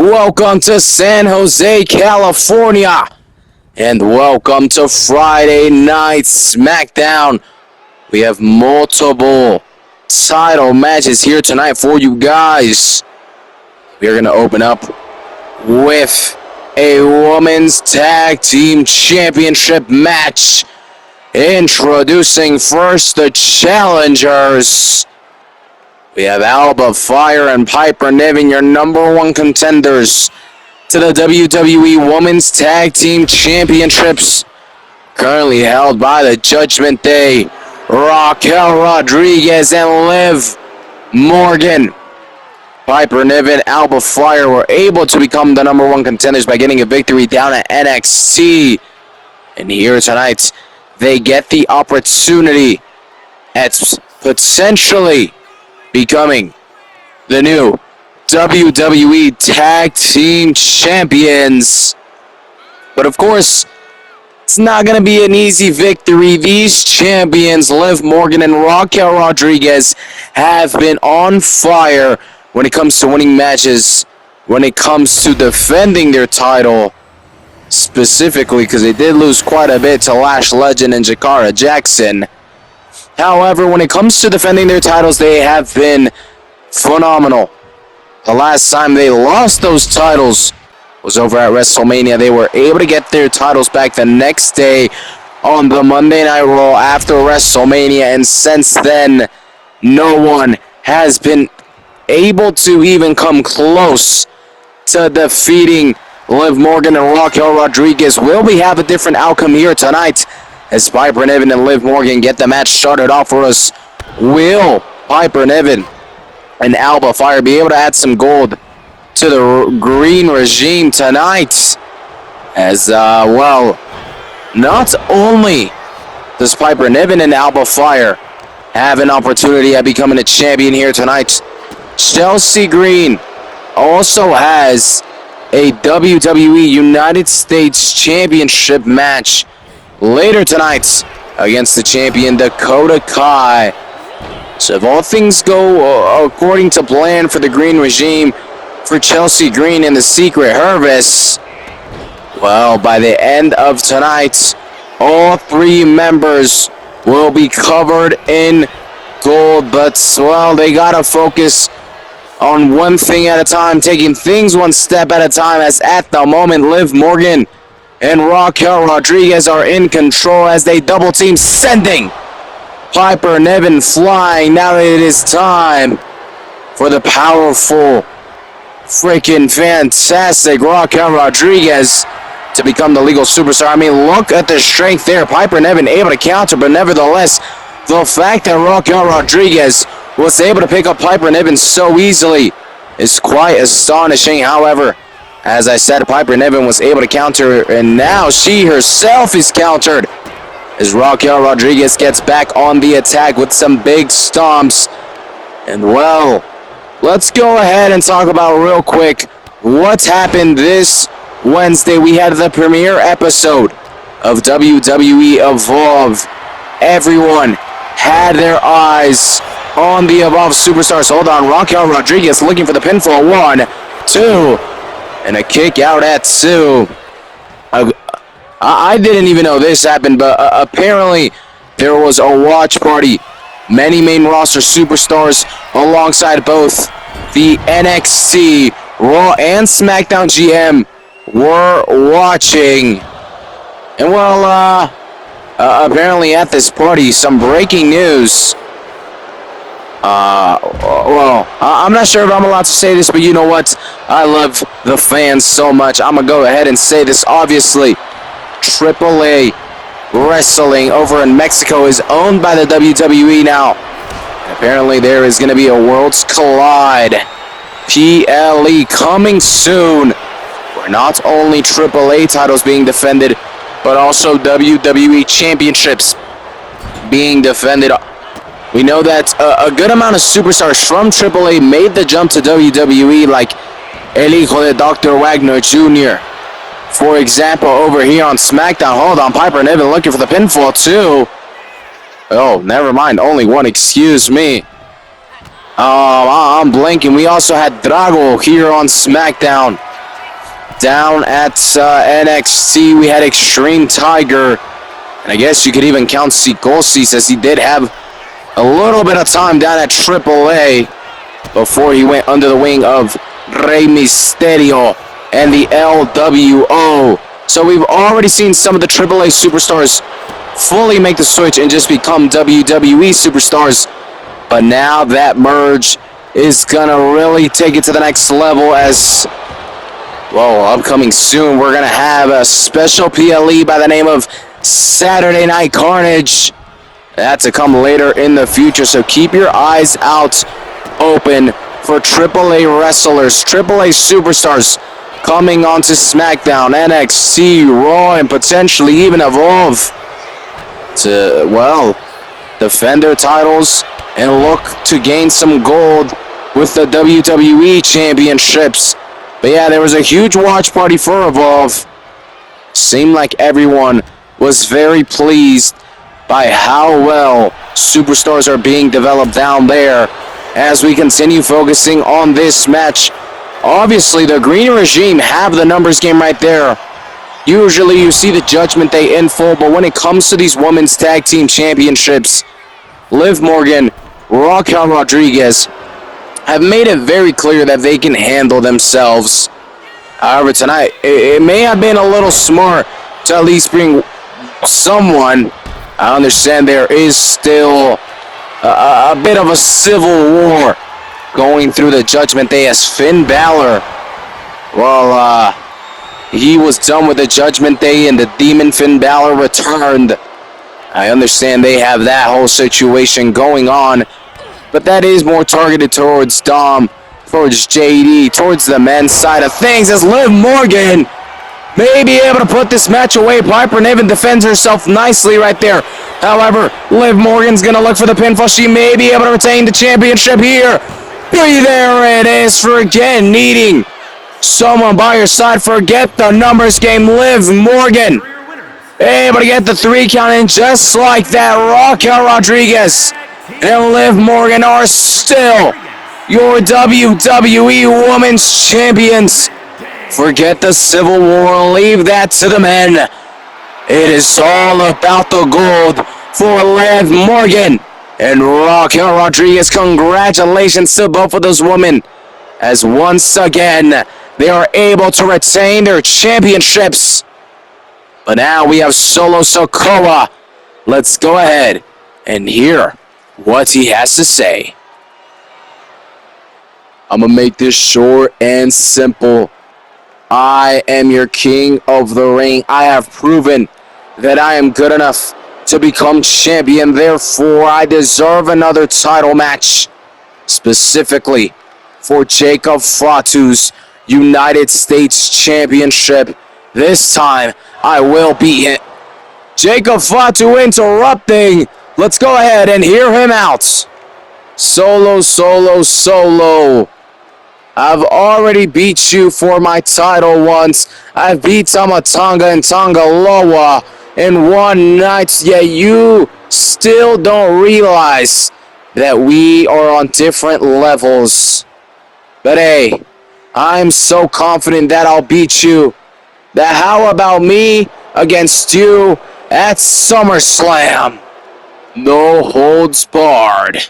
Welcome to San Jose, California, and welcome to Friday Night SmackDown. We have multiple title matches here tonight for you guys. We're going to open up with a Women's Tag Team Championship match. Introducing first the challengers. We have Alba Fire and Piper Niven, your number one contenders to the WWE Women's Tag Team Championships, currently held by the Judgment Day. Raquel Rodriguez and Liv Morgan. Piper Niven, Alba Fire were able to become the number one contenders by getting a victory down at NXT. And here tonight, they get the opportunity at potentially becoming the new WWE Tag Team Champions. But of course, it's not going to be an easy victory. These champions, Liv Morgan and Raquel Rodriguez, have been on fire when it comes to winning matches, when it comes to defending their title, specifically because they did lose quite a bit to Lash Legend and Jakara Jackson. However, when it comes to defending their titles, they have been phenomenal. The last time they lost those titles was over at WrestleMania. They were able to get their titles back the next day on the Monday Night Raw after WrestleMania, and since then, no one has been able to even come close to defeating Liv Morgan and Raquel Rodriguez. Will we have a different outcome here tonight as Piper Niven and Liv Morgan get the match started off for us? Will Piper Niven and Alba Fire be able to add some gold to the green regime tonight? As, not only does Piper Niven and Alba Fire have an opportunity at becoming a champion here tonight, Chelsea Green also has a WWE United States Championship match later tonight against the champion Dakota Kai. So if all things go according to plan for the green regime, for Chelsea Green and the Secret Service, well, by the end of tonight, all three members will be covered in gold. But, well, they gotta focus on one thing at a time, taking things one step at a time, as at the moment, Liv Morgan and Raquel Rodriguez are in control as they double team, sending Piper Niven flying. Now it is time for the powerful, freaking fantastic Raquel Rodriguez to become the legal superstar. I mean, look at the strength there. Piper Niven able to counter, but nevertheless, the fact that Raquel Rodriguez was able to pick up Piper Niven so easily is quite astonishing. However, as I said, Piper Niven was able to counter, and now she herself is countered as Raquel Rodriguez gets back on the attack with some big stomps. And well, let's go ahead and talk about real quick what's happened this Wednesday. We had the premiere episode of WWE Evolve. Everyone had their eyes on the Evolve superstars. Hold on, Raquel Rodriguez looking for the pinfall. 1, 2, and a kick out at 2. I didn't even know this happened, but apparently there was a watch party. Many main roster superstars alongside both the NXT, Raw, and SmackDown GM were watching. And well, apparently at this party, some breaking news. I'm not sure if I'm allowed to say this, but you know what? I love the fans so much. I'm going to go ahead and say this. Obviously, AAA Wrestling over in Mexico is owned by the WWE now. Apparently, there is going to be a Worlds Collide PLE coming soon, where not only AAA titles being defended, but also WWE Championships being defended. We know that a good amount of superstars from AAA made the jump to WWE, like El Hijo de Dr. Wagner Jr. For example, over here on SmackDown. Hold on, Piper Niven looking for the pinfall too. Oh, never mind, only one, excuse me. I'm blanking. We also had Drago here on SmackDown. Down at NXT, we had Extreme Tiger. And I guess you could even count Sikosis, as he did have a little bit of time down at AAA before he went under the wing of Rey Mysterio and the LWO. So we've already seen some of the AAA superstars fully make the switch and just become WWE superstars. But now that merge is gonna really take it to the next level, as, well, upcoming soon, we're gonna have a special PLE by the name of Saturday Night Carnage. That's to come later in the future, so keep your eyes out open for AAA wrestlers, AAA superstars coming onto SmackDown, NXT, Raw, and potentially even Evolve to, well, defend their titles and look to gain some gold with the WWE Championships. But yeah, there was a huge watch party for Evolve. Seemed like everyone was very pleased by how well superstars are being developed down there. As we continue focusing on this match, obviously the Green Regime have the numbers game right there. Usually you see the Judgment Day in full, but when it comes to these Women's Tag Team Championships, Liv Morgan, Raquel Rodriguez have made it very clear that they can handle themselves. However, tonight, it may have been a little smart to at least bring someone. I understand there is still a bit of a civil war going through the Judgment Day, as Finn Balor, well, he was done with the Judgment Day and the Demon Finn Balor returned. I understand they have that whole situation going on, but that is more targeted towards Dom, towards JD, towards the men's side of things, as Liv Morgan may be able to put this match away. Piper Niven defends herself nicely right there. However, Liv Morgan's going to look for the pinfall. She may be able to retain the championship here. There it is for again needing someone by your side. Forget the numbers game. Liv Morgan able to get the 3 count in just like that. Raquel Rodriguez and Liv Morgan are still your WWE Women's Champions. Forget the Civil War, leave that to the men. It is all about the gold for Liv Morgan and Raquel Rodriguez. Congratulations to both of those women, as once again they are able to retain their championships. But now we have Solo Sikoa. Let's go ahead and hear what he has to say. I'm gonna make this short and simple. I am your king of the ring. I have proven that I am good enough to become champion. Therefore, I deserve another title match, specifically for Jacob Fatu's United States Championship. This time, I will beat it. Jacob Fatu interrupting. Let's go ahead and hear him out. Solo. I've already beat you for my title once. I've beat Tama Tonga and Tonga Loa in one night, yet you still don't realize that we are on different levels. But hey, I'm so confident that I'll beat you. That how about me against you at SummerSlam? No holds barred.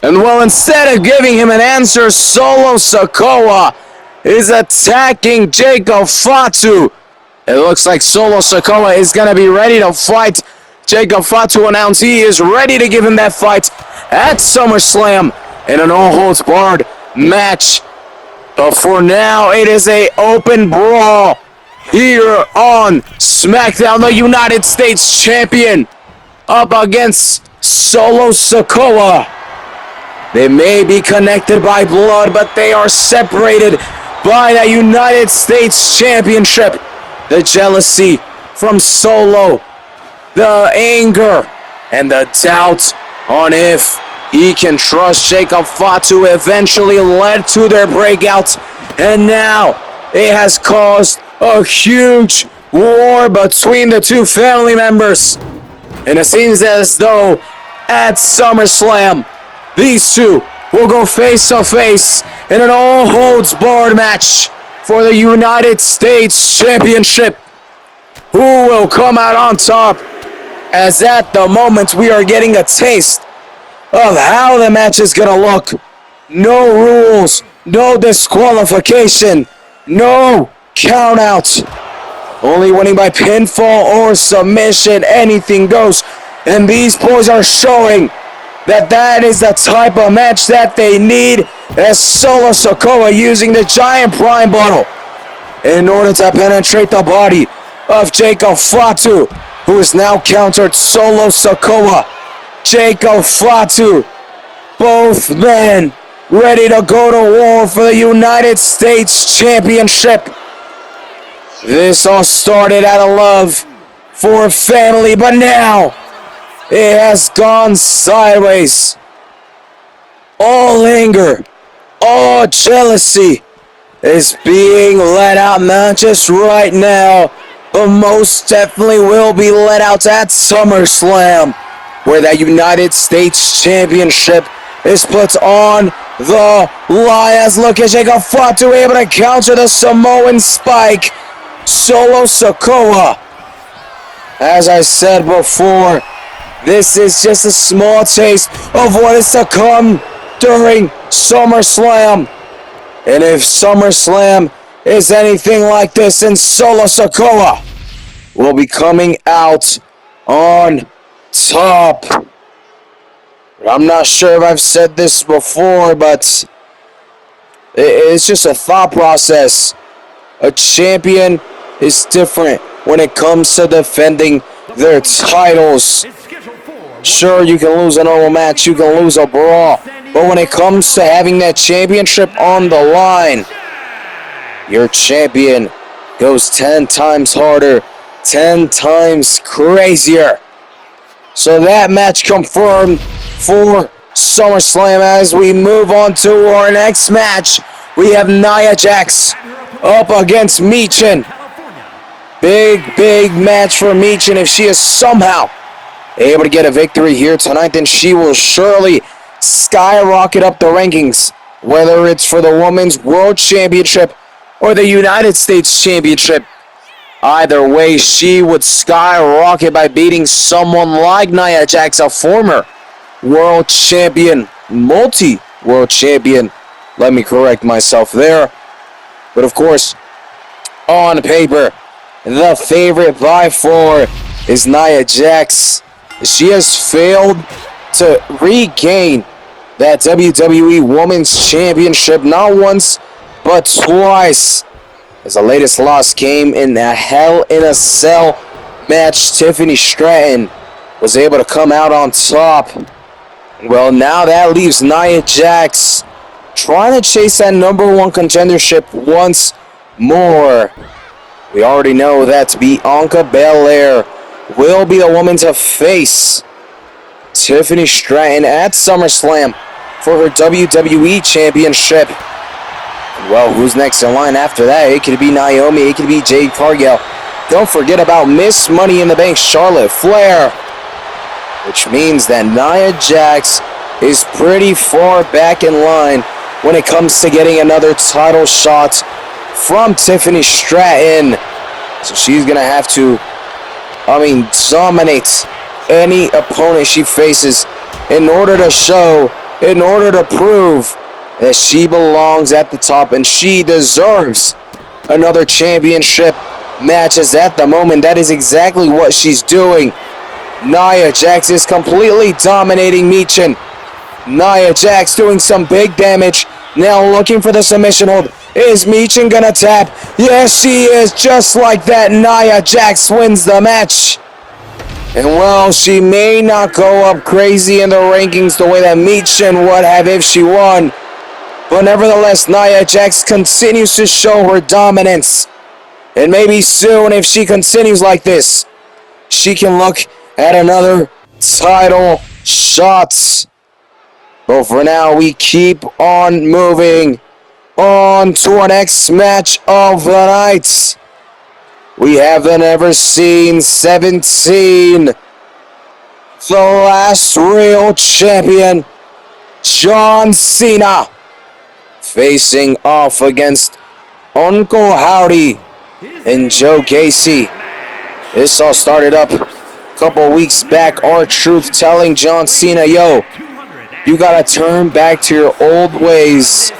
And well, instead of giving him an answer, Solo Sikoa is attacking Jacob Fatu. It looks like Solo Sikoa is going to be ready to fight. Jacob Fatu announced he is ready to give him that fight at SummerSlam in an all-holds-barred match. But for now, it is an open brawl here on SmackDown. The United States Champion up against Solo Sikoa. They may be connected by blood, but they are separated by the United States Championship. The jealousy from Solo, the anger, and the doubt on if he can trust Jacob Fatu eventually led to their breakout. And now it has caused a huge war between the two family members. And it seems as though at SummerSlam, these two will go face to face in an all-holds-barred match. for the United States Championship. Who will come out on top? As at the moment we are getting a taste of how the match is gonna look. No rules, no disqualification, no countouts. Only winning by pinfall or submission, anything goes. And these boys are showing that is the type of match that they need, as Solo Sikoa using the giant prime bottle in order to penetrate the body of Jacob Fatu, who is now countered Solo Sikoa. Jacob Fatu, both men ready to go to war for the United States Championship. This all started out of love for family, but now it has gone sideways. All anger, all jealousy is being let out, not just right now, but most definitely will be let out at SummerSlam, where that United States Championship is put on the line. As look at Jacob Fatu able to counter the Samoan spike. Solo Sikoa. As I said before, this is just a small taste of what is to come during SummerSlam. And if SummerSlam is anything like this, then Solo Sikoa will be coming out on top. I'm not sure if I've said this before, but it's just a thought process. A champion is different when it comes to defending their titles. Sure, you can lose a normal match, you can lose a brawl, but when it comes to having that championship on the line, your champion goes 10 times harder, 10 times crazier. So that match confirmed for SummerSlam. As we move on to our next match, we have Nia Jax up against Michin. Big match for Michin. If she is somehow able to get a victory here tonight, then she will surely skyrocket up the rankings, whether it's for the Women's World Championship or the United States Championship. Either way, she would skyrocket by beating someone like Nia Jax, a former world champion, multi-world champion. Let me correct myself there. But of course, on paper, the favorite by far is Nia Jax. She has failed to regain that WWE Women's Championship not once, but twice. As the latest loss came in a Hell in a Cell match, Tiffany Stratton was able to come out on top. Well, now that leaves Nia Jax trying to chase that #1 contendership once more. We already know that Bianca Belair will be the woman to face Tiffany Stratton at SummerSlam for her WWE Championship. Well, who's next in line after that? It could be Naomi, it could be Jade Cargill. Don't forget about Miss Money in the Bank, Charlotte Flair. Which means that Nia Jax is pretty far back in line when it comes to getting another title shot from Tiffany Stratton. So she's going to have to, dominate any opponent she faces in order to show, in order to prove that she belongs at the top and she deserves another championship match. As at the moment, that is exactly what she's doing. Nia Jax is completely dominating Michin. Nia Jax doing some big damage. Now looking for the submission hold. Is Michin gonna tap? Yes, she is. Just like that, Nia Jax wins the match. And well, she may not go up crazy in the rankings the way that Michin would have if she won. But nevertheless, Nia Jax continues to show her dominance. And maybe soon, if she continues like this, she can look at another title shot. But for now, we keep on moving on to our next match of the night. We have the Never Seen 17, the last real champion, John Cena, facing off against Uncle Howdy and Joe Gacy. This all started up a couple weeks back. R-Truth telling John Cena, yo, you gotta turn back to your old ways.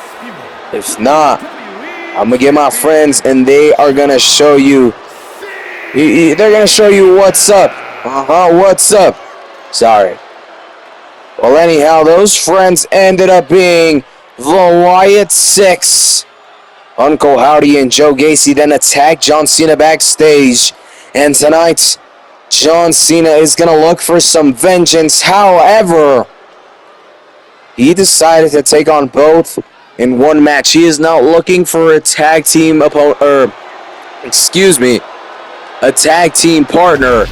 If not, I'm gonna get my friends and they are gonna show you. They're gonna show you what's up. What's up? Sorry. Well, anyhow, those friends ended up being the Wyatt Six. Uncle Howdy and Joe Gacy then attacked John Cena backstage. And tonight, John Cena is going to look for some vengeance. However, he decided to take on both in one match. He is not looking for a tag team a tag team partner.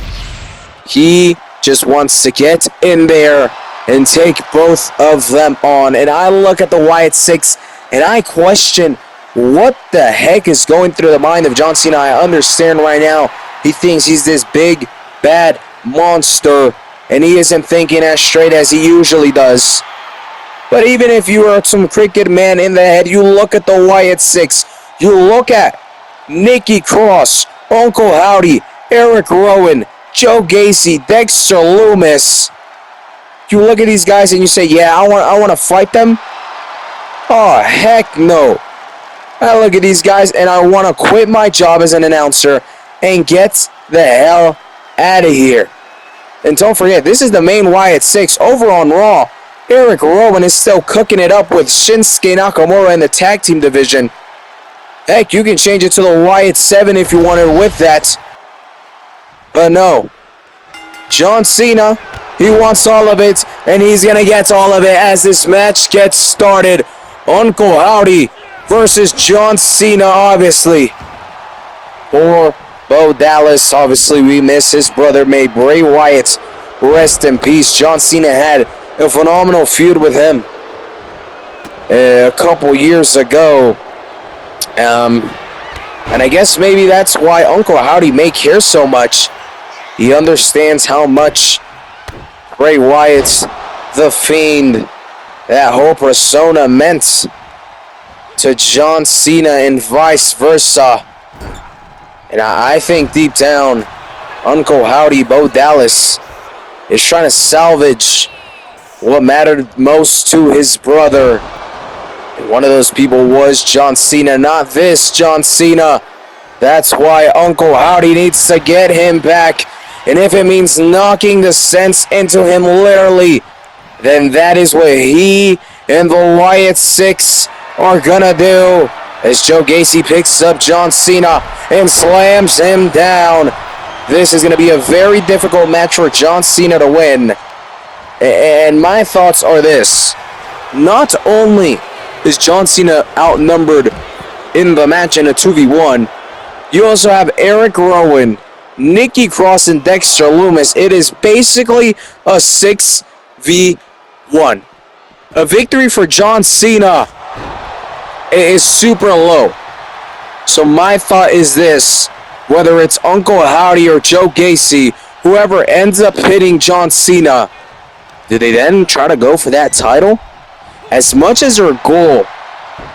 He just wants to get in there and take both of them on. And I look at the Wyatt Six and I question what the heck is going through the mind of John Cena. I understand right now he thinks he's this big, bad monster, and he isn't thinking as straight as he usually does. But even if you are some cricket man in the head, you look at the Wyatt Six, you look at Nikki Cross, Uncle Howdy, Eric Rowan, Joe Gacy, Dexter Lumis. You look at these guys and you say, yeah, I want to fight them? Oh, heck no. I look at these guys and I want to quit my job as an announcer and get the hell out of here. And don't forget, this is the main Wyatt Six. Over on Raw, Eric Rowan is still cooking it up with Shinsuke Nakamura in the tag team division. Heck, you can change it to the Wyatt 7 if you wanted with that. But no. John Cena, he wants all of it, and he's going to get all of it as this match gets started. Uncle Howdy versus John Cena, obviously. For Bo Dallas, obviously we miss his brother. May Bray Wyatt rest in peace. John Cena had a phenomenal feud with him a couple years ago. And I guess maybe that's why Uncle Howdy may care so much. He understands how much Bray Wyatt, the Fiend, that whole persona meant to John Cena and vice versa. And I think deep down, Uncle Howdy, Bo Dallas, is trying to salvage what mattered most to his brother. And one of those people was John Cena, not this John Cena. That's why Uncle Howdy needs to get him back. And if it means knocking the sense into him literally, then that is what he and the Wyatt Six are gonna do. As Joe Gacy picks up John Cena and slams him down. This is gonna be a very difficult match for John Cena to win. And my thoughts are this. Not only is John Cena outnumbered in the match in a 2v1, you also have Eric Rowan, Nikki Cross, and Dexter Lumis. It is basically a 6v1. A victory for John Cena is super low. So my thought is this. Whether it's Uncle Howdy or Joe Gacy, whoever ends up hitting John Cena, do they then try to go for that title? As much as their goal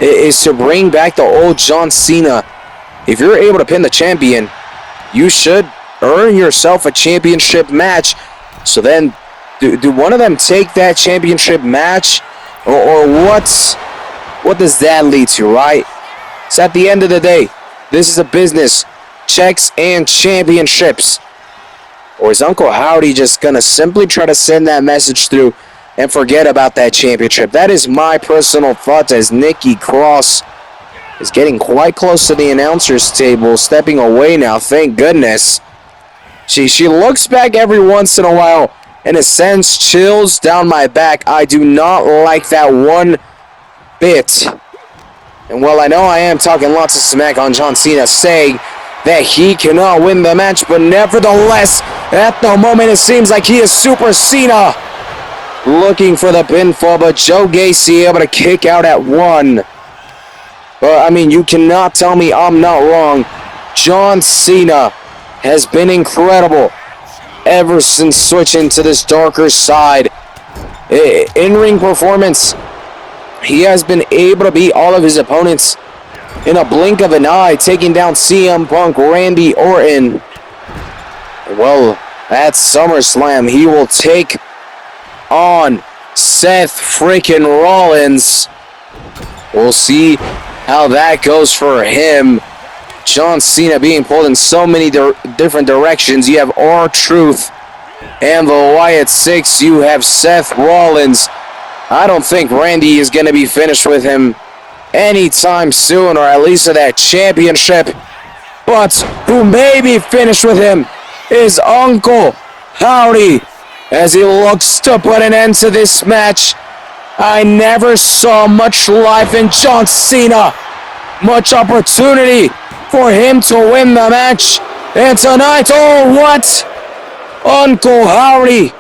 is to bring back the old John Cena, if you're able to pin the champion, you should earn yourself a championship match. So then, do one of them take that championship match? Or what does that lead to, right? So at the end of the day, this is a business. Checks and championships. Or is Uncle Howdy just going to simply try to send that message through and forget about that championship? That is my personal thought, as Nikki Cross is getting quite close to the announcer's table, stepping away now, thank goodness. She looks back every once in a while, and it sends chills down my back. I do not like that one bit. And while I know I am talking lots of smack on John Cena, saying that he cannot win the match, but nevertheless, at the moment, it seems like he is Super Cena. Looking for the pinfall, but Joe Gacy able to kick out at one. But, I mean, you cannot tell me I'm not wrong. John Cena has been incredible ever since switching to this darker side. In-ring performance, he has been able to beat all of his opponents in a blink of an eye, taking down CM Punk, Randy Orton. Well, at SummerSlam, he will take on Seth freaking Rollins. We'll see how that goes for him. John Cena being pulled in so many different directions. You have R-Truth and the Wyatt Six. You have Seth Rollins. I don't think Randy is going to be finished with him anytime soon, or at least with that championship. But who may be finished with him is Uncle Howdy, as he looks to put an end to this match. I never saw much life in John Cena, much opportunity for him to win the match. And tonight, oh what? Uncle Howdy,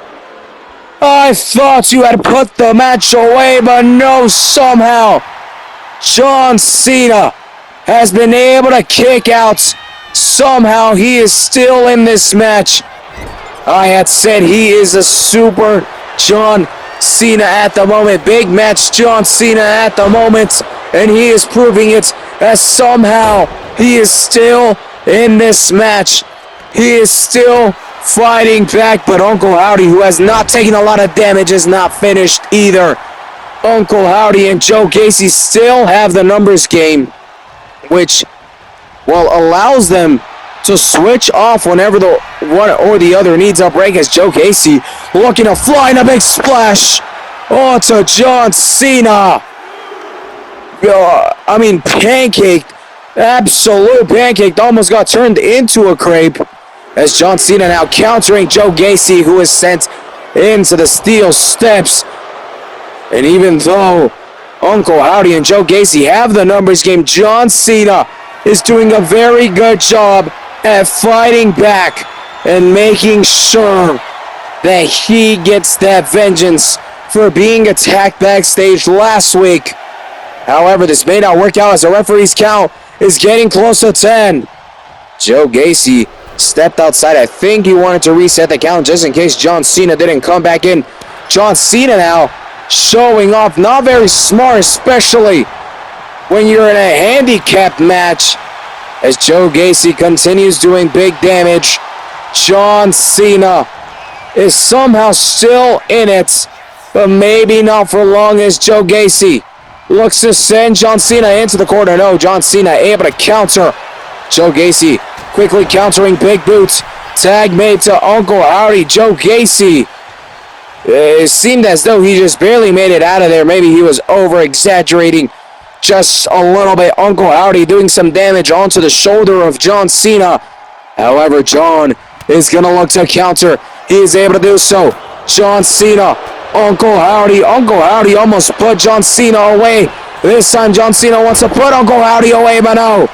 I thought you had put the match away, but no, somehow John Cena has been able to kick out. Somehow he is still in this match. I had said he is a super John Cena at the moment. Big match John Cena at the moment. And he is proving it, as somehow he is still in this match. He is still fighting back, but Uncle Howdy, who has not taken a lot of damage, is not finished either. Uncle Howdy and Joe Gacy still have the numbers game, which, well, allows them to switch off whenever the one or the other needs a break, as Joe Gacy looking to fly in a big splash onto John Cena. Pancaked, absolute pancaked, almost got turned into a crepe, as John Cena now countering Joe Gacy, who is sent into the steel steps. And even though Uncle Howdy and Joe Gacy have the numbers game, John Cena is doing a very good job at fighting back and making sure that he gets that vengeance for being attacked backstage last week. However, this may not work out, as the referee's count is getting close to 10. Joe Gacy stepped outside. I think he wanted to reset the count just in case John Cena didn't come back in. John Cena now showing off, not very smart, especially when you're in a handicapped match, as Joe Gacy continues doing big damage. John Cena is somehow still in it, but maybe not for long, as Joe Gacy looks to send John Cena into the corner. No, John Cena able to counter. Joe Gacy quickly countering big boots. Tag made to Uncle Howdy. Joe Gacy, it seemed as though he just barely made it out of there. Maybe he was over-exaggerating just a little bit. Uncle Howdy doing some damage onto the shoulder of John Cena. However, John is going to look to counter. He is able to do so. John Cena, Uncle Howdy. Uncle Howdy almost put John Cena away. This time John Cena wants to put Uncle Howdy away, but no.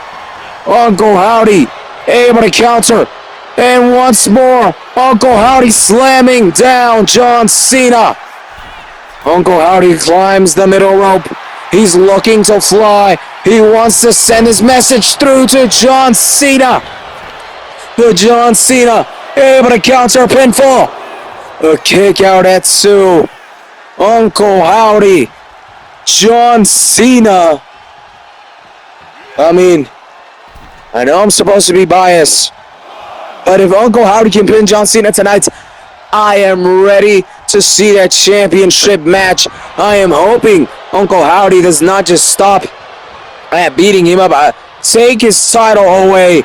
Uncle Howdy able to counter. And once more, Uncle Howdy slamming down John Cena. Uncle Howdy climbs the middle rope. He's looking to fly. He wants to send his message through to John Cena. But John Cena able to counter pinfall. A kick out at 2. Uncle Howdy. John Cena. I know I'm supposed to be biased, but if Uncle Howdy can pin John Cena tonight, I am ready to see that championship match. I am hoping Uncle Howdy does not just stop at beating him up. Take his title away,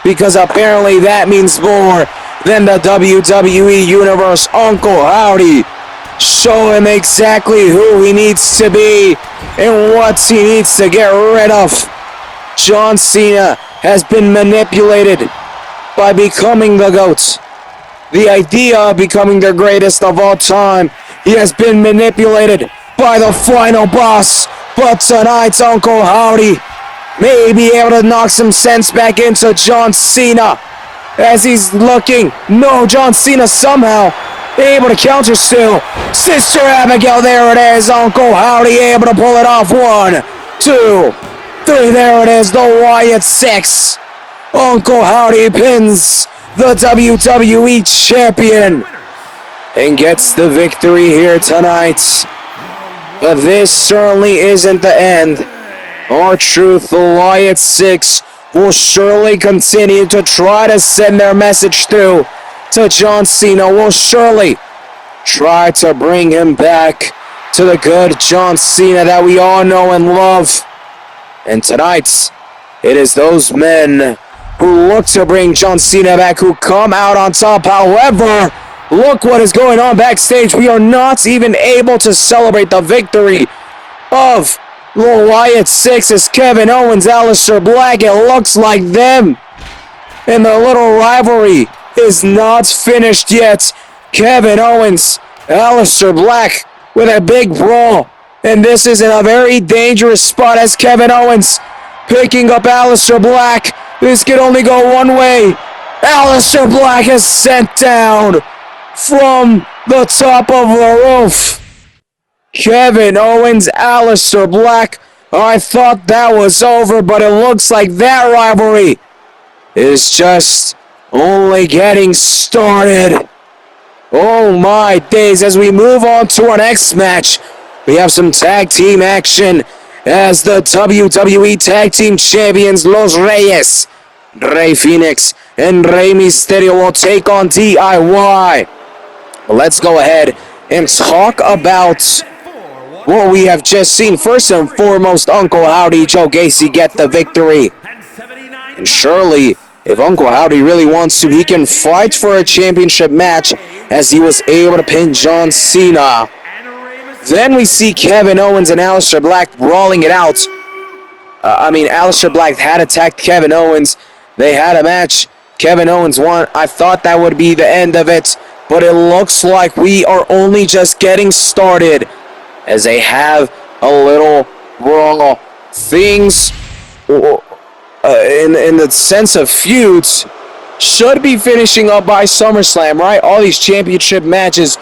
because apparently that means more than the WWE Universe. Uncle Howdy, show him exactly who he needs to be and what he needs to get rid of. John Cena has been manipulated by becoming the GOAT. The idea of becoming the greatest of all time. He has been manipulated by the final boss. But tonight, Uncle Howdy may be able to knock some sense back into John Cena, as he's looking. No, John Cena somehow able to counter still. Sister Abigail, there it is. Uncle Howdy able to pull it off. 1, 2, 3, there it is. The Wyatt Six. Uncle Howdy pins the WWE Champion and gets the victory here tonight. But this certainly isn't the end. R-Truth, the Wyatt Six, will surely continue to try to send their message through to John Cena. Will surely try to bring him back to the good John Cena that we all know and love. And tonight, it is those men who look to bring John Cena back who come out on top. However, look what is going on backstage. We are not even able to celebrate the victory of the Wyatt Six as Kevin Owens, Aleister Black. It looks like them and the little rivalry is not finished yet. Kevin Owens, Aleister Black with a big brawl. And this is in a very dangerous spot as Kevin Owens picking up Aleister Black. This can only go one way. Aleister Black is sent down from the top of the roof. Kevin Owens, Aleister Black. I thought that was over, but it looks like that rivalry is just only getting started. Oh my days, as we move on to our next match, we have some tag team action as the WWE Tag Team Champions, Los Reyes, Rey Fénix, and Rey Mysterio will take on DIY. Let's go ahead and talk about what we have just seen. First and foremost, Uncle Howdy, Joe Gacy get the victory. And surely, if Uncle Howdy really wants to, he can fight for a championship match as he was able to pin John Cena. Then we see Kevin Owens and Aleister Black brawling it out. Aleister Black had attacked Kevin Owens. They had a match. Kevin Owens won. I thought that would be the end of it, but it looks like we are only just getting started as they have a little brawl. Things in the sense of feuds should be finishing up by SummerSlam, right? All these championship matches,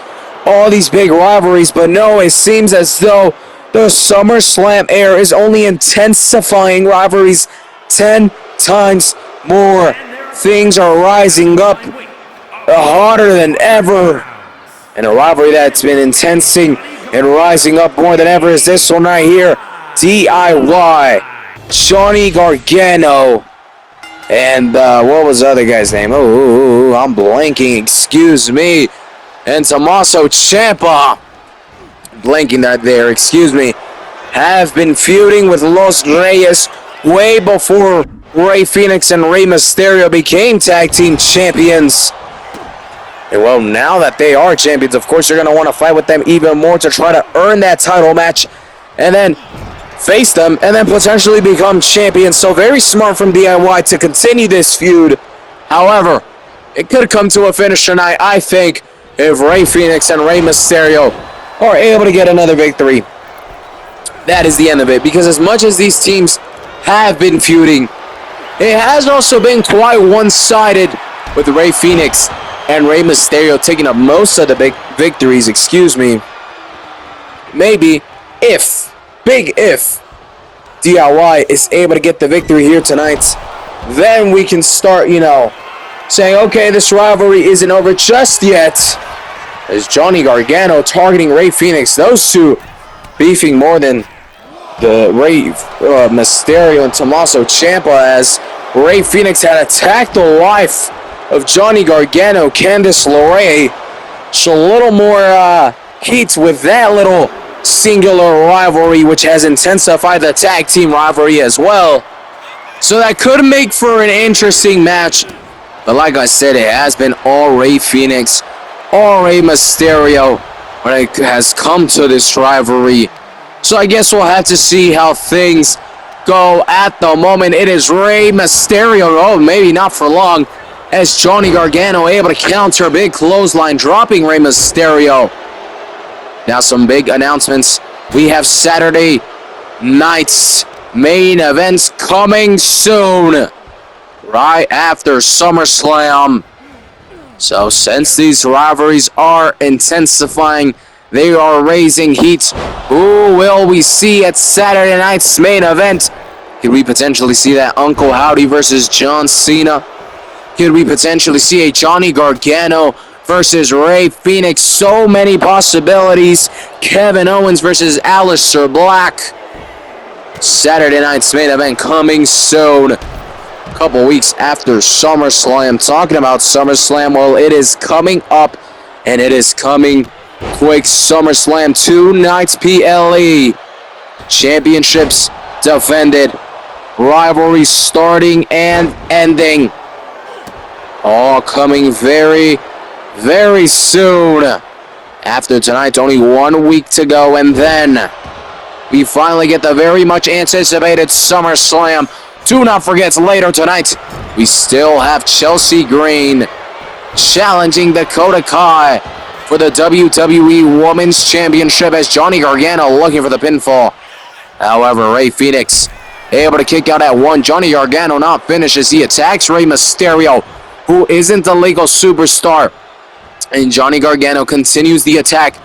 all these big rivalries, but no, it seems as though the SummerSlam era is only intensifying rivalries 10 times more. Things are rising up hotter than ever, and a rivalry that's been intensing and rising up more than ever is this one right here. DIY, Johnny Gargano, and what was the other guy's name? I'm blanking, excuse me. And Tommaso Ciampa, blanking that there, excuse me, have been feuding with Los Reyes way before Rey Fénix and Rey Mysterio became tag team champions. And well, now that they are champions, of course you're going to want to fight with them even more to try to earn that title match and then face them and then potentially become champions. So very smart from DIY to continue this feud. However, it could come to a finish tonight, I think, if Rey Fénix and Rey Mysterio are able to get another victory. That is the end of it, because as much as these teams have been feuding, it has also been quite one-sided with Rey Fénix and Rey Mysterio taking up most of the big victories, Maybe big if, DIY is able to get the victory here tonight, then we can start, saying, okay, this rivalry isn't over just yet. As Johnny Gargano targeting Rey Fénix, those two beefing more than the Rey Mysterio and Tommaso Ciampa, as Rey Fénix had attacked the wife of Johnny Gargano, Candice LeRae. So a little more heat with that little singular rivalry, which has intensified the tag team rivalry as well. So that could make for an interesting match. But like I said, it has been all Rey Fénix, all Rey Mysterio when it has come to this rivalry. So I guess we'll have to see how things go at the moment. It is Rey Mysterio, maybe not for long, as Johnny Gargano able to counter a big clothesline, dropping Rey Mysterio. Now some big announcements. We have Saturday night's main events coming soon, right after SummerSlam. So since these rivalries are intensifying, they are raising heat. Who will we see at Saturday night's main event? Could we potentially see that Uncle Howdy versus John Cena? Could we potentially see a Johnny Gargano versus Rey Fénix? So many possibilities. Kevin Owens versus Aleister Black. Saturday night's main event coming soon. A couple weeks after SummerSlam. Talking about SummerSlam, well, it is coming up, and it is coming quick. SummerSlam 2 nights PLE. Championships defended. Rivalry starting and ending. All coming very, very soon. After tonight, only 1 week to go, and then we finally get the very much anticipated SummerSlam. Do not forget, later tonight, we still have Chelsea Green challenging Dakota Kai for the WWE Women's Championship as Johnny Gargano looking for the pinfall. However, Rey Fenix able to kick out at one. Johnny Gargano not finished as he attacks Rey Mysterio, who isn't a legal superstar. And Johnny Gargano continues the attack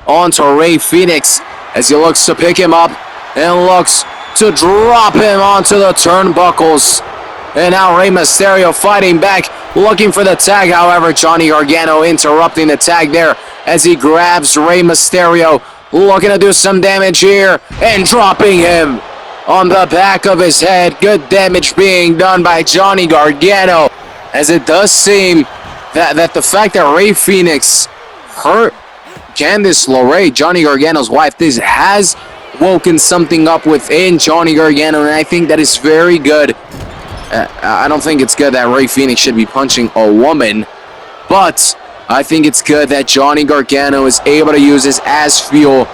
onto Rey Fenix as he looks to pick him up and looks to drop him onto the turnbuckles. And now Rey Mysterio fighting back, looking for the tag. However, Johnny Gargano interrupting the tag there as he grabs Rey Mysterio, looking to do some damage here and dropping him on the back of his head. Good damage being done by Johnny Gargano, as it does seem that the fact that Rey Fenix hurt Candice LeRae, Johnny Gargano's wife, this has woken something up within Johnny Gargano, and I think that is very good. I don't think it's good that Rey Fenix should be punching a woman, but I think it's good that Johnny Gargano is able to use this as fuel,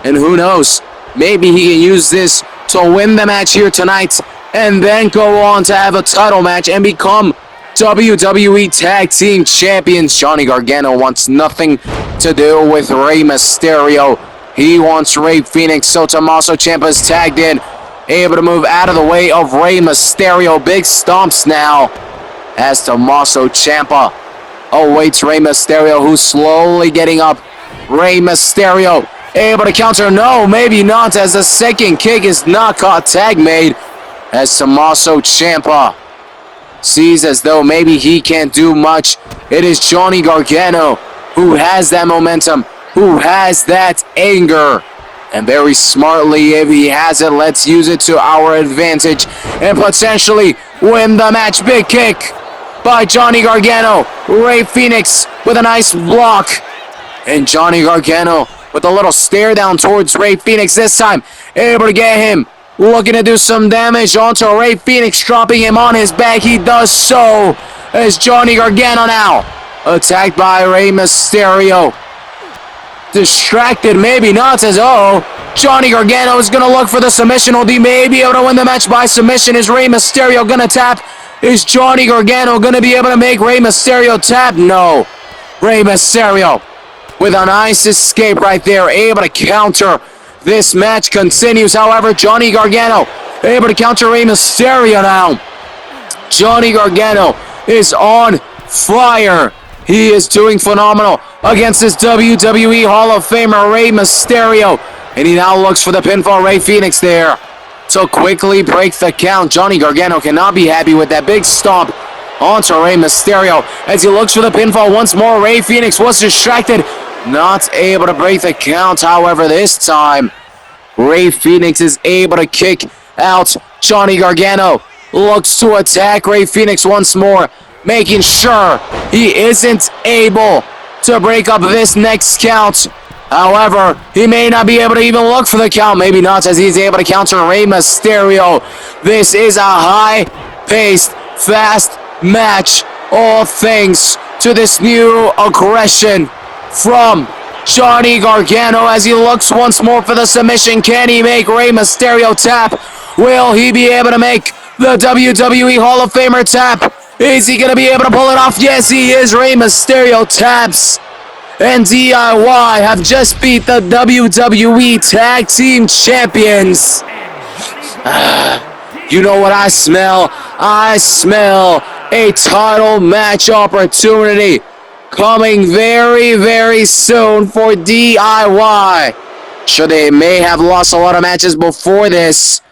and who knows, maybe he can use this to win the match here tonight and then go on to have a title match and become WWE Tag Team Champions. Johnny Gargano wants nothing to do with Rey Mysterio. He wants Rey Fenix, so Tommaso Ciampa's tagged in, able to move out of the way of Rey Mysterio. Big stomps now as Tommaso Ciampa awaits Rey Mysterio, who's slowly getting up. Rey Mysterio able to counter. No, maybe not, as the second kick is not caught. Tag made as Tommaso Ciampa sees as though maybe he can't do much. It is Johnny Gargano who has that momentum, who has that anger. And very smartly, if he has it, let's use it to our advantage and potentially win the match. Big kick by Johnny Gargano. Rey Fenix with a nice block. And Johnny Gargano with a little stare down towards Rey Fenix this time. Able to get him. Looking to do some damage onto Rey Fenix, dropping him on his back. He does so as Johnny Gargano now attacked by Rey Mysterio. Distracted, maybe not, as Johnny Gargano is going to look for the submission. Will he maybe able to win the match by submission? Is Rey Mysterio going to tap? Is Johnny Gargano going to be able to make Rey Mysterio tap? No. Rey Mysterio with a nice escape right there, able to counter. This match continues, however, Johnny Gargano able to counter Rey Mysterio now. Johnny Gargano is on fire. He is doing phenomenal against this WWE Hall of Famer, Rey Mysterio. And he now looks for the pinfall. Rey Fenix there to quickly break the count. Johnny Gargano cannot be happy with that big stomp onto Rey Mysterio as he looks for the pinfall once more. Rey Fenix was distracted, not able to break the count. However, this time, Rey Fenix is able to kick out Johnny Gargano. Looks to attack Rey Fenix once more, making sure he isn't able to break up this next count. However, he may not be able to even look for the count. Maybe not, as he's able to counter Rey Mysterio. This is a high-paced, fast match. All thanks to this new aggression from Johnny Gargano as he looks once more for the submission. Can he make Rey Mysterio tap? Will he be able to make the WWE Hall of Famer tap? Is he going to be able to pull it off? Yes, he is. Rey Mysterio taps. And DIY have just beat the WWE Tag Team Champions. You know what I smell? I smell a title match opportunity coming very, very soon for DIY. Sure, they may have lost a lot of matches before this,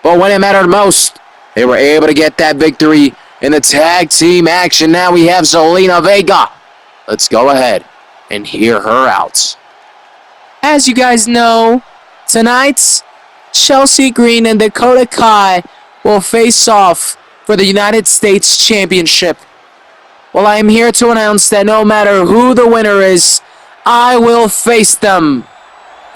but when it mattered most, they were able to get that victory in the tag team action. Now we have Zelina Vega. Let's go ahead and hear her out. As you guys know, tonight's Chelsea Green and Dakota Kai will face off for the United States Championship. Well, I am here to announce that no matter who the winner is, I will face them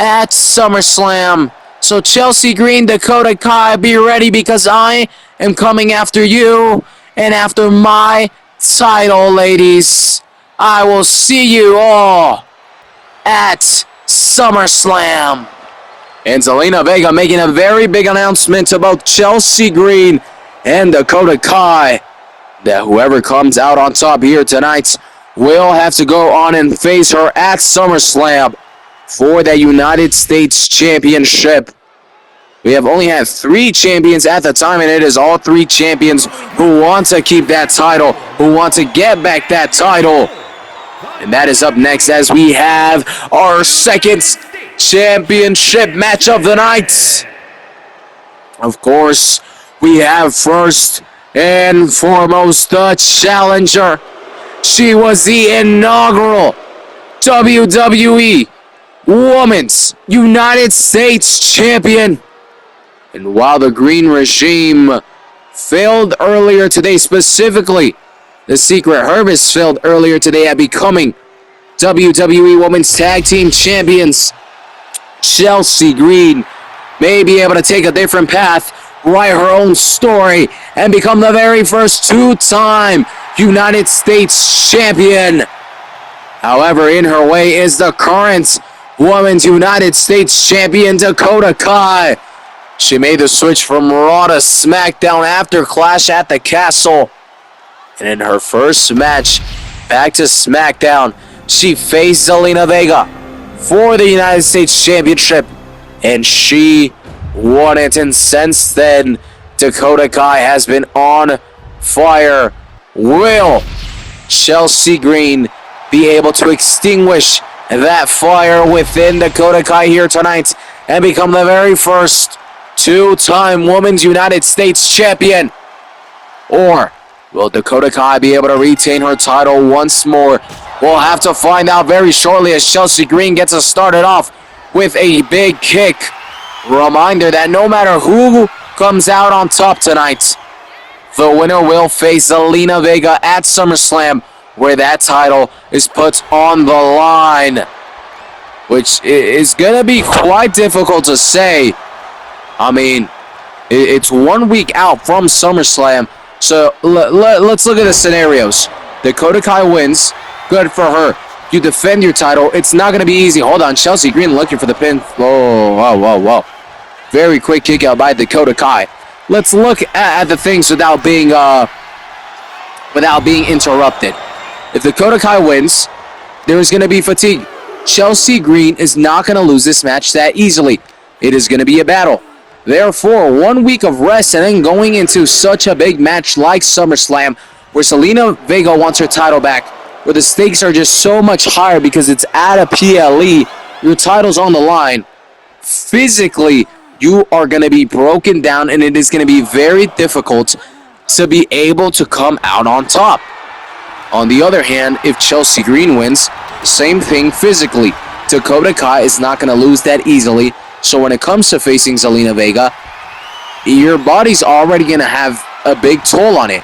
at SummerSlam. So Chelsea Green, Dakota Kai, be ready because I am coming after you and after my title, ladies. I will see you all at SummerSlam. And Zelina Vega making a very big announcement about Chelsea Green and Dakota Kai, that whoever comes out on top here tonight will have to go on and face her at SummerSlam for the United States Championship. We have only had 3 champions at the time, and it is all 3 champions who want to keep that title, who want to get back that title. And that is up next as we have our second championship match of the night. Of course, we have first and foremost the challenger. She was the inaugural WWE Women's United States Champion. And while the Green Regime failed earlier today, specifically the Secret Herbalist failed earlier today at becoming WWE Women's Tag Team Champions, Chelsea Green may be able to take a different path, write her own story, and become the very first 2-time United States Champion. However, in her way is the current Women's United States Champion, Dakota Kai. She made the switch from Raw to SmackDown after Clash at the Castle. And in her first match back to SmackDown, she faced Zelina Vega for the United States Championship, and she won it. And since then, Dakota Kai has been on fire. Will Chelsea Green be able to extinguish that fire within Dakota Kai here tonight and become the very first 2-time Women's United States Champion? Or will Dakota Kai be able to retain her title once more? We'll have to find out very shortly as Chelsea Green gets us started off with a big kick. Reminder that no matter who comes out on top tonight, the winner will face Zelina Vega at SummerSlam, where that title is put on the line, which is going to be quite difficult to say. I mean, it's 1 week out from SummerSlam, so let's look at the scenarios. Dakota Kai wins. Good for her. You defend your title. It's not going to be easy. Hold on. Chelsea Green looking for the pin. Whoa. Very quick kick out by Dakota Kai. Let's look at the things without being interrupted. If Dakota Kai wins, there is going to be fatigue. Chelsea Green is not going to lose this match that easily. It is going to be a battle. Therefore, 1 week of rest and then going into such a big match like SummerSlam, where Zelina Vega wants her title back, where the stakes are just so much higher because it's at a PLE, your title's on the line. Physically, you are going to be broken down, and it is going to be very difficult to be able to come out on top. On the other hand, if Chelsea Green wins, same thing physically. Dakota Kai is not going to lose that easily. So when it comes to facing Zelina Vega, your body's already going to have a big toll on it.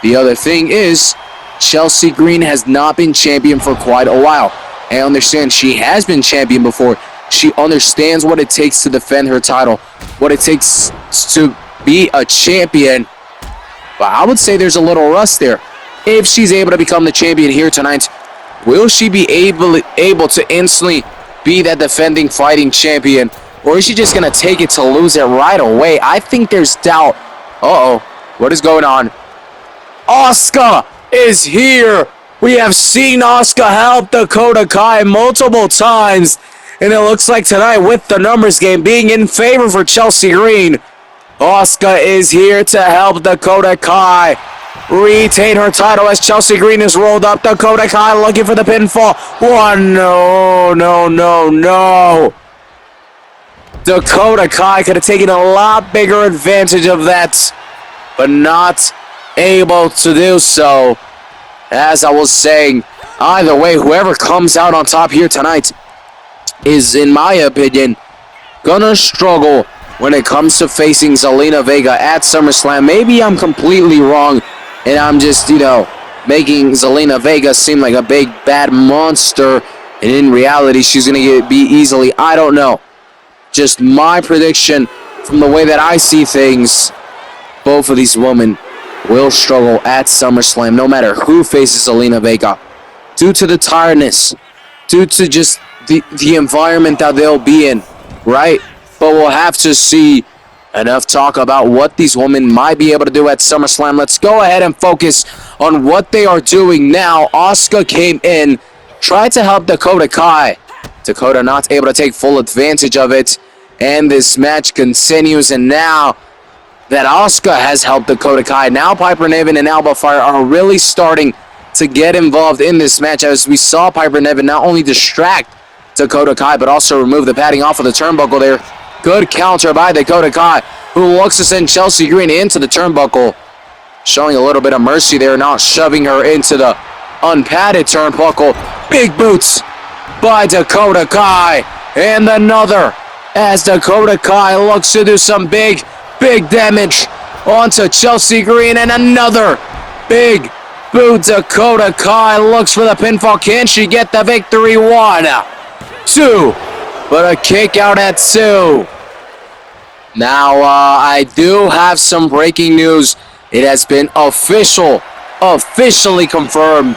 The other thing is, Chelsea Green has not been champion for quite a while. I understand she has been champion before. She understands what it takes to defend her title, what it takes to be a champion. But I would say there's a little rust there. If she's able to become the champion here tonight, will she be able to instantly be that defending fighting champion? Or is she just going to take it to lose it right away? I think there's doubt. What is going on? Asuka is here. We have seen Asuka help Dakota Kai multiple times. And it looks like tonight, with the numbers game being in favor for Chelsea Green, Asuka is here to help Dakota Kai retain her title as Chelsea Green is rolled up. Dakota Kai looking for the pinfall. No. Dakota Kai could have taken a lot bigger advantage of that, but not able to do so. As I was saying, either way, whoever comes out on top here tonight is, in my opinion, gonna struggle when it comes to facing Zelina Vega at SummerSlam. Maybe I'm completely wrong, and I'm just, making Zelina Vega seem like a big bad monster, and in reality, she's going to be easily, I don't know. Just my prediction from the way that I see things, both of these women will struggle at SummerSlam, no matter who faces Zelina Vega, due to the tiredness, due to just the environment that they'll be in, right? But we'll have to see. Enough talk about what these women might be able to do at SummerSlam. Let's go ahead and focus on what they are doing now. Asuka came in, tried to help Dakota Kai. Dakota not able to take full advantage of it, and this match continues. And now that Asuka has helped Dakota Kai, now Piper Niven and Alba Fire are really starting to get involved in this match, as we saw Piper Niven not only distract Dakota Kai, but also remove the padding off of the turnbuckle there. Good counter by Dakota Kai, who looks to send Chelsea Green into the turnbuckle. Showing a little bit of mercy there, not shoving her into the unpadded turnbuckle. Big boots by Dakota Kai. And another, as Dakota Kai looks to do some big damage onto Chelsea Green. And another big boot. Dakota Kai looks for the pinfall. Can she get the victory? 1, 2. But a kick out at 2. Now, I do have some breaking news. It has been officially confirmed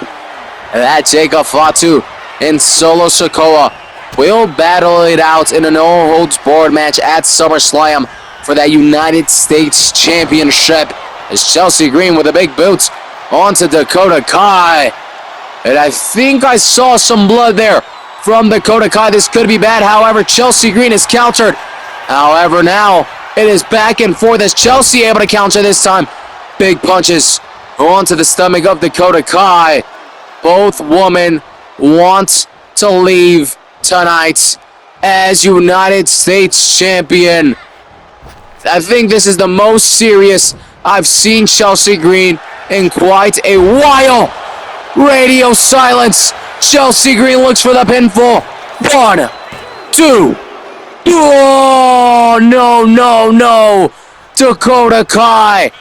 that Jacob Fatu and Solo Sikoa will battle it out in a no-holds-barred match at SummerSlam for that United States Championship. As Chelsea Green with a big boot onto Dakota Kai. And I think I saw some blood there from Dakota Kai. This could be bad. However, Chelsea Green is countered. However, now it is back and forth as Chelsea able to counter this time. Big punches onto the stomach of Dakota Kai. Both women want to leave tonight as United States Champion. I think this is the most serious I've seen Chelsea Green in quite a while. Radio silence. Chelsea Green looks for the pinfall. 1, 2. Oh, no. Dakota Kai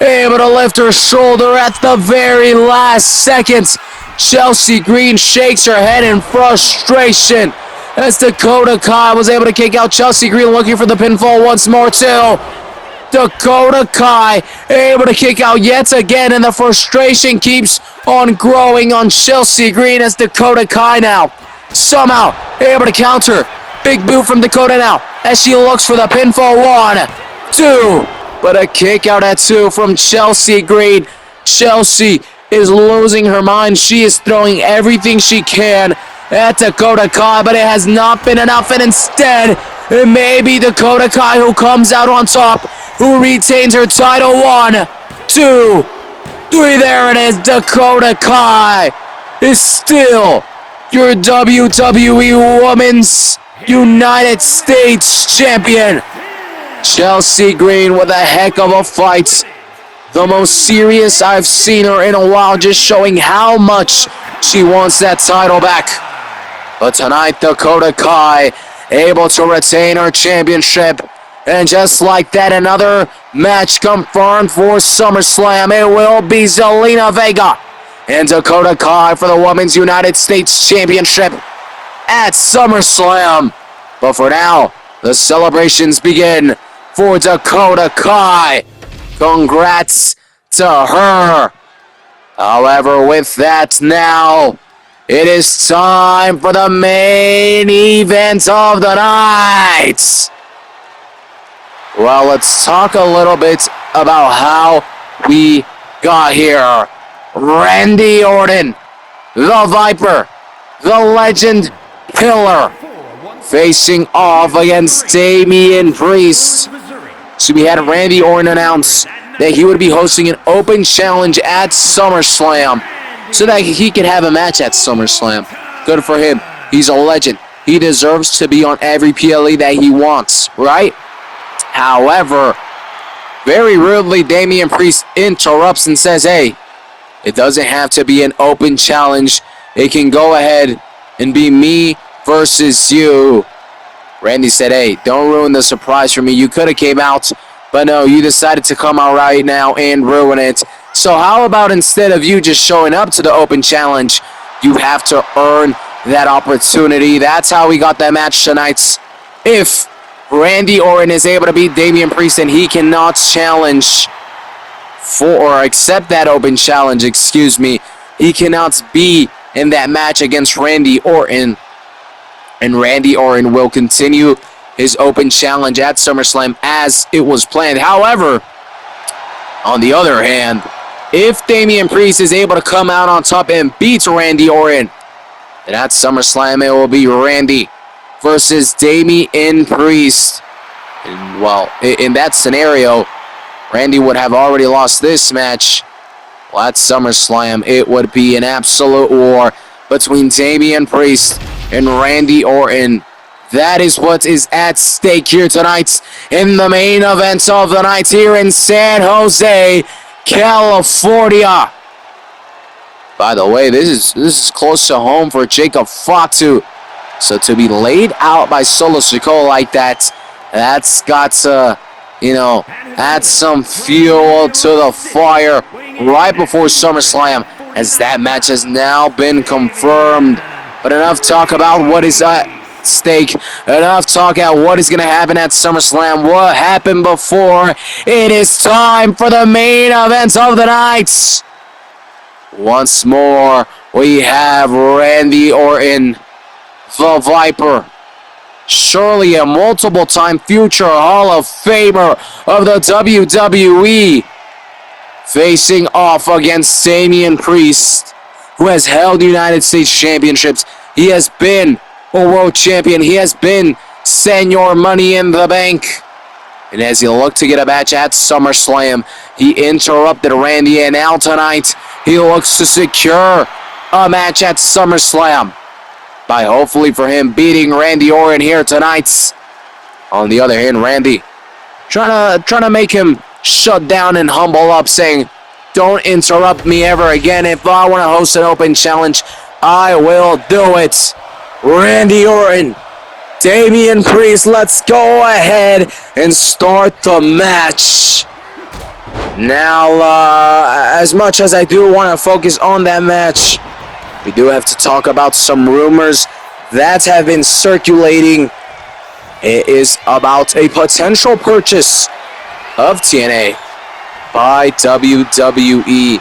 able to lift her shoulder at the very last seconds. Chelsea Green shakes her head in frustration as Dakota Kai was able to kick out. Chelsea Green looking for the pinfall once more too. Dakota Kai able to kick out yet again, and the frustration keeps on growing on Chelsea Green as Dakota Kai now somehow able to counter. Big boot from Dakota now as she looks for the pinfall. 1, 2. But a kick out at 2 from Chelsea Green. Chelsea is losing her mind. She is throwing everything she can at Dakota Kai, but it has not been enough, and instead it may be Dakota Kai who comes out on top, who retains her title. 1, 2, 3. There it is. Dakota Kai is still your WWE Women's United States Champion. Chelsea Green with a heck of a fight. The most serious I've seen her in a while, just showing how much she wants that title back. But tonight, Dakota Kai able to retain her championship. And just like that, another match confirmed for SummerSlam. It will be Zelina Vega and Dakota Kai for the Women's United States Championship at SummerSlam. But for now, the celebrations begin for Dakota Kai. Congrats to her. However, with that now, it is time for the main event of the night. Well, let's talk a little bit about how we got here. Randy Orton, the Viper, the Legend Pillar, facing off against Damian Priest. So we had Randy Orton announce that he would be hosting an open challenge at SummerSlam so that he could have a match at SummerSlam. Good for him. He's a legend. He deserves to be on every PLE that he wants, right? However, very rudely, Damian Priest interrupts and says, hey, it doesn't have to be an open challenge. It can go ahead and be me versus you. Randy said, hey, don't ruin the surprise for me. You could have came out, but no, you decided to come out right now and ruin it. So how about instead of you just showing up to the open challenge, you have to earn that opportunity. That's how we got that match tonight. If Randy Orton is able to beat Damian Priest and he cannot challenge or accept that open challenge, he cannot be in that match against Randy Orton. And Randy Orton will continue his open challenge at SummerSlam as it was planned. However, on the other hand, if Damian Priest is able to come out on top and beat Randy Orton, then at SummerSlam it will be Randy versus Damian Priest. And, well, in that scenario, Randy would have already lost this match. Well, at SummerSlam, it would be an absolute war between Damian Priest and Randy Orton. That is what is at stake here tonight in the main event of the night here in San Jose, California. By the way, this is close to home for Jacob Fatu. So to be laid out by Solo Sikoa like that, that's got to, add some fuel to the fire right before SummerSlam, as that match has now been confirmed. But enough talk about what is at stake. Enough talk about what is going to happen at SummerSlam. What happened before? It is time for the main event of the night. Once more, we have Randy Orton, the Viper, surely a multiple-time future Hall of Famer of the WWE, facing off against Damian Priest, who has held United States Championships. He has been a world champion. He has been Senior Money in the Bank. And as he looked to get a match at SummerSlam, he interrupted Randy, and now tonight, he looks to secure a match at SummerSlam by hopefully for him beating Randy Orton here tonight. On the other hand, Randy trying to make him shut down and humble up, saying, don't interrupt me ever again. If I want to host an open challenge, I will do it. Randy Orton, Damian Priest, let's go ahead and start the match. Now, as much as I do want to focus on that match, we do have to talk about some rumors that have been circulating. It is about a potential purchase of TNA by WWE.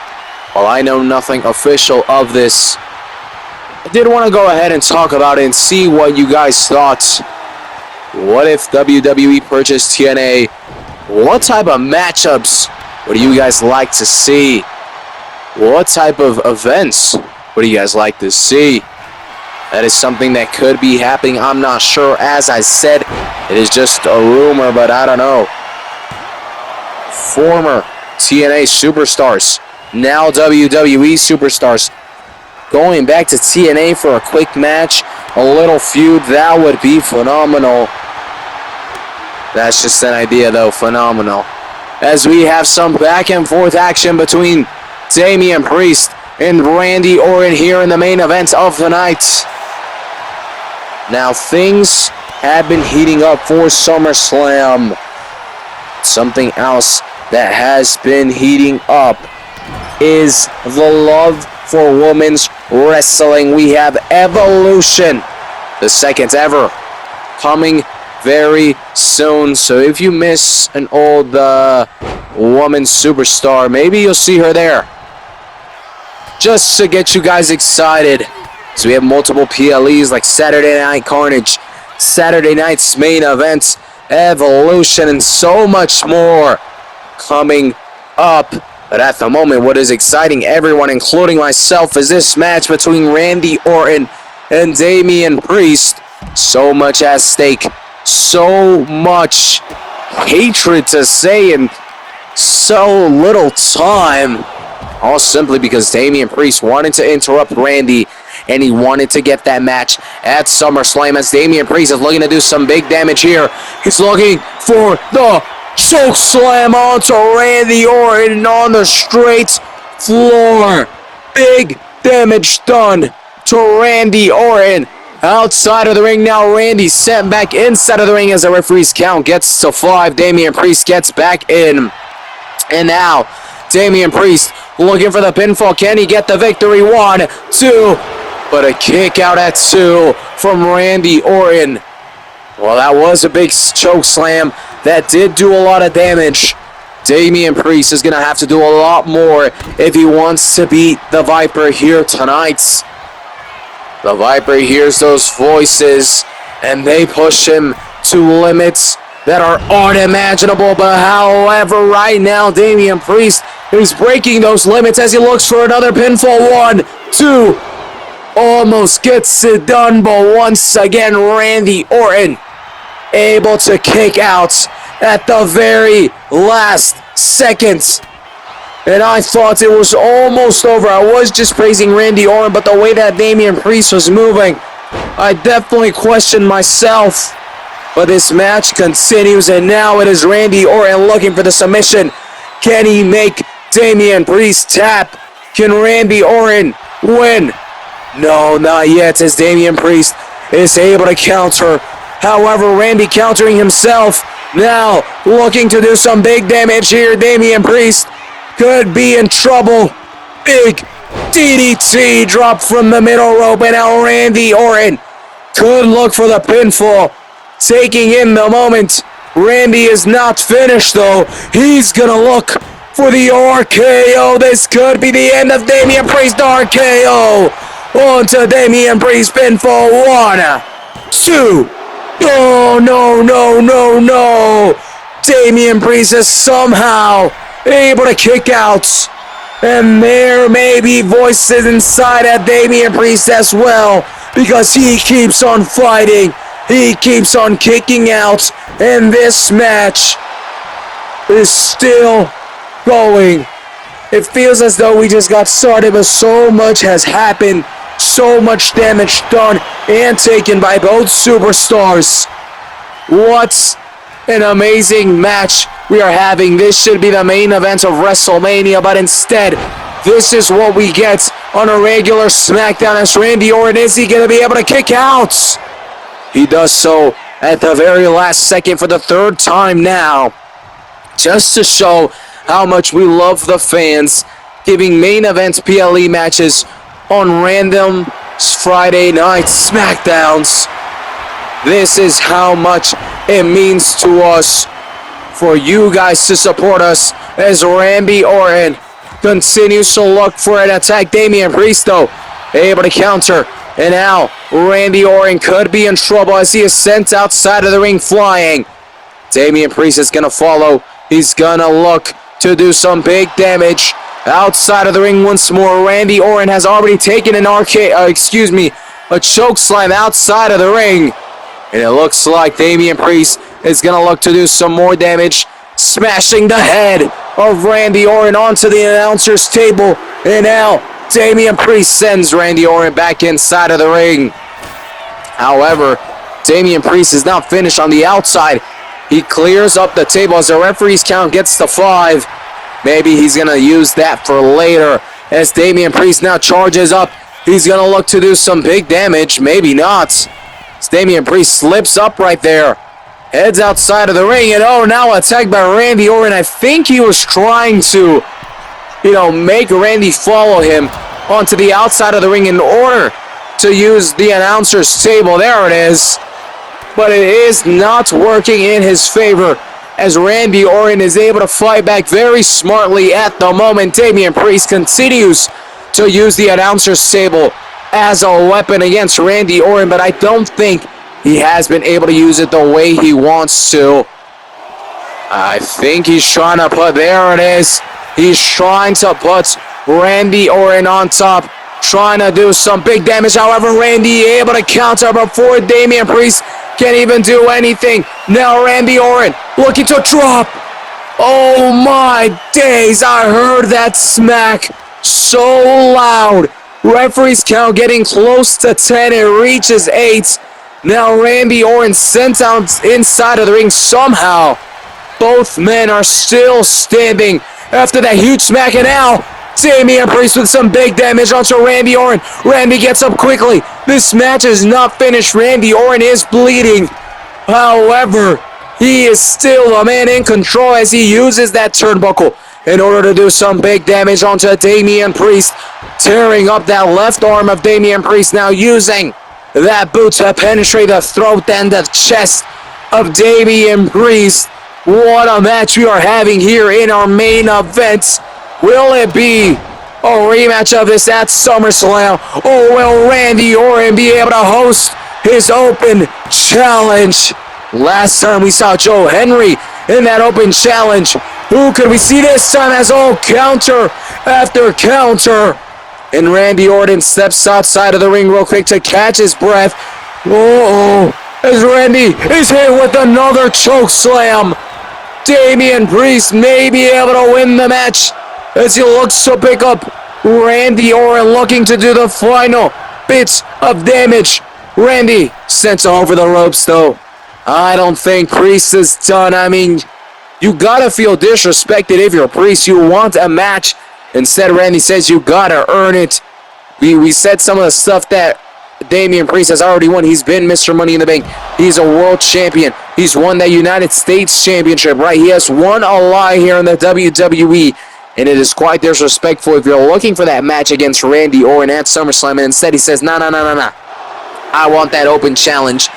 While I know nothing official of this, I did want to go ahead and talk about it and see what you guys thought. What if WWE purchased TNA? What type of matchups would you guys like to see? What type of events would you guys like to see? That is something that could be happening. I'm not sure. As I said, it is just a rumor, but I don't know. Former TNA superstars, now WWE superstars, going back to TNA for a quick match, a little feud, that would be phenomenal. That's just an idea, though. Phenomenal. As we have some back and forth action between Damian Priest and Randy Orton here in the main event of the night. Now, things have been heating up for SummerSlam. Something else that has been heating up is the love for women's wrestling. We have Evolution, the second ever, coming very soon. So if you miss an old woman superstar, maybe you'll see her there. Just to get you guys excited. So we have multiple PLEs like Saturday Night Carnage, Saturday Night's main events, Evolution, and so much more coming up. But at the moment, what is exciting everyone, including myself, is this match between Randy Orton and Damian Priest. So much at stake, so much hatred to say in so little time. All simply because Damian Priest wanted to interrupt Randy, and he wanted to get that match at SummerSlam, as Damian Priest is looking to do some big damage here. He's looking for the choke slam onto Randy Orton on the straight floor. Big damage done to Randy Orton outside of the ring. Now Randy sent back inside of the ring as the referee's count gets to 5. Damian Priest gets back in. And now Damian Priest looking for the pinfall. Can he get the victory? 1, 2. But a kick out at 2 from Randy Orton. Well, that was a big choke slam. That did do a lot of damage. Damian Priest is going to have to do a lot more if he wants to beat the Viper here tonight. The Viper hears those voices, and they push him to limits that are unimaginable. But however, right now, Damian Priest is breaking those limits as he looks for another pinfall. 1, 2. Almost gets it done, but once again, Randy Orton able to kick out at the very last seconds. And I thought it was almost over. I was just praising Randy Orton, but the way that Damian Priest was moving, I definitely questioned myself. But this match continues, and now it is Randy Orton looking for the submission. Can he make Damian Priest tap? Can Randy Orton win? No, not yet, as Damian Priest is able to counter. However, Randy countering himself. Now, looking to do some big damage here. Damian Priest could be in trouble. Big DDT drop from the middle rope, and now Randy Orton could look for the pinfall. Taking in the moment. Randy is not finished, though. He's going to look for the RKO. This could be the end of Damian Priest. RKO. On to Damian Priest pinfall. 1, 2. Oh, no. Damian Priest is somehow able to kick out. And there may be voices inside at Damian Priest as well, because he keeps on fighting. He keeps on kicking out. And this match is still going. It feels as though we just got started, but so much has happened. So much damage done and taken by both superstars. What an amazing match we are having. This should be the main event of WrestleMania, but instead, this is what we get on a regular SmackDown as Randy Orton. Is he going to be able to kick out? He does so at the very last second for the 3rd time now. Just to show how much we love the fans, giving main event PLE matches on random Friday night SmackDowns. This is how much it means to us for you guys to support us as Randy Orton continues to look for an attack. Damian Priest, though, able to counter. And now Randy Orton could be in trouble as he is sent outside of the ring flying. Damian Priest is going to follow. He's going to look to do some big damage. Outside of the ring once more, Randy Orton has already taken an a choke slam outside of the ring. And it looks like Damian Priest is going to look to do some more damage, smashing the head of Randy Orton onto the announcer's table. And now Damian Priest sends Randy Orton back inside of the ring. However, Damian Priest is not finished on the outside. He clears up the table as the referee's count gets to 5. Maybe he's going to use that for later as Damian Priest now charges up. He's going to look to do some big damage. Maybe not. As Damian Priest slips up right there. Heads outside of the ring. And now attacked by Randy Orton. I think he was trying to, make Randy follow him onto the outside of the ring in order to use the announcer's table. There it is. But it is not working in his favor, as Randy Orton is able to fight back very smartly at the moment. Damian Priest continues to use the announcer's table as a weapon against Randy Orton, but I don't think he has been able to use it the way he wants to. I think he's trying to there it is. He's trying to put Randy Orton on top, trying to do some big damage. However, Randy able to counter before Damian Priest can't even do anything. Now Randy Orton looking to drop. Oh my days, I heard that smack so loud. Referee's count getting close to 10. It reaches 8. Now Randy Orton sent out inside of the ring somehow. Both men are still standing after that huge smack. And now Damian Priest with some big damage onto Randy Orton. Randy gets up quickly. This match is not finished. Randy Orton is bleeding. However, he is still a man in control as he uses that turnbuckle in order to do some big damage onto Damian Priest, tearing up that left arm of Damian Priest, now using that boot to penetrate the throat and the chest of Damian Priest. What a match we are having here in our main event. Will it be a rematch of this at SummerSlam, or will Randy Orton be able to host his open challenge? Last time we saw Joe Henry in that open challenge. Who could we see this time as counter after counter? And Randy Orton steps outside of the ring real quick to catch his breath. As Randy is hit with another choke slam. Damian Priest may be able to win the match as he looks to pick up Randy Orton, looking to do the final bits of damage. Randy sent over the ropes though. I don't think Priest is done. I mean, you gotta feel disrespected if you're Priest. You want a match. Instead, Randy says you gotta earn it. We said some of the stuff that Damian Priest has already won. He's been Mr. Money in the Bank. He's a world champion. He's won that United States Championship, right? He has won a lot here in the WWE. And it is quite disrespectful if you're looking for that match against Randy Orton at SummerSlam. And instead he says, nah. I want that open challenge.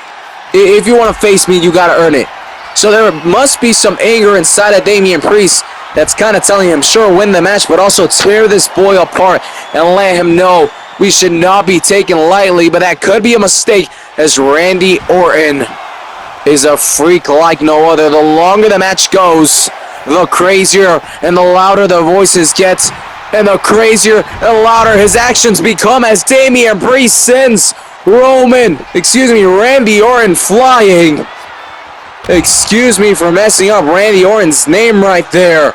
If you want to face me, you got to earn it. So there must be some anger inside of Damian Priest that's kind of telling him, sure, win the match, but also tear this boy apart and let him know we should not be taken lightly. But that could be a mistake, as Randy Orton is a freak like no other. The longer the match goes, the crazier and the louder the voices get, and the crazier and louder his actions become as Damian Priest sends Randy Orton flying. Excuse me for messing up Randy Orton's name right there.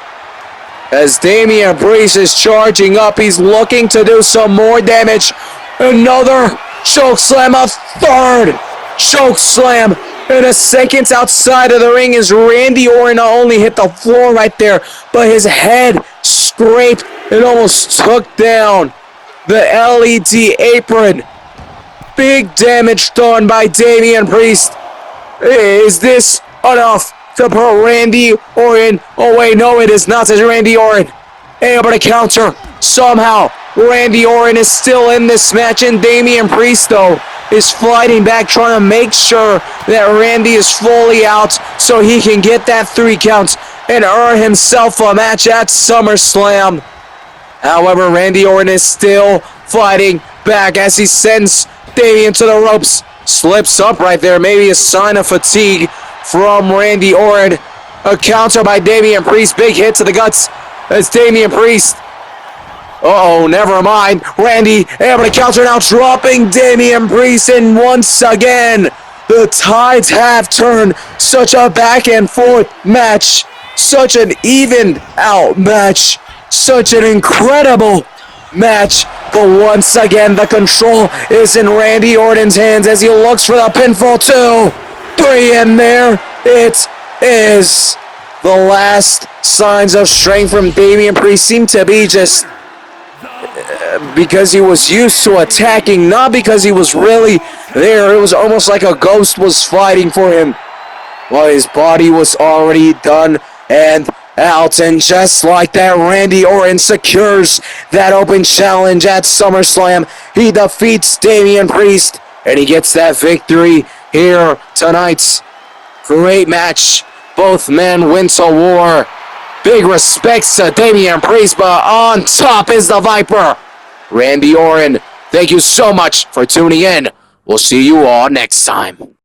As Damian Priest is charging up, he's looking to do some more damage. Another choke slam, a third choke slam. And a second outside of the ring as Randy Orton not only hit the floor right there, but his head scraped and almost took down the LED apron. Big damage done by Damian Priest. Is this enough to put Randy Orton? Oh wait, no it is not, as Randy Orton able to counter. Somehow, Randy Orton is still in this match, and Damian Priest though is fighting back, trying to make sure that Randy is fully out so he can get that 3 count and earn himself a match at SummerSlam. However, Randy Orton is still fighting back as he sends Damian to the ropes. Slips up right there, maybe a sign of fatigue from Randy Orton. A counter by Damian Priest, big hit to the guts as Damian Priest. Never mind. Randy able to counter now, dropping Damian Priest, and once again, the tides have turned. Such a back and forth match. Such an evened out match. Such an incredible match. But once again, the control is in Randy Orton's hands as he looks for the pinfall. 2, 3, and there it is. The last signs of strength from Damian Priest seem to be just because he was used to attacking, not because he was really there. It was almost like a ghost was fighting for him while his body was already done and out. And just like that, Randy Orton secures that open challenge at SummerSlam. He defeats Damian Priest and he gets that victory here tonight. Great match. Both men went to war. Big respects to Damian Priest, but on top is the Viper, Randy Orton. Thank you so much for tuning in. We'll see you all next time.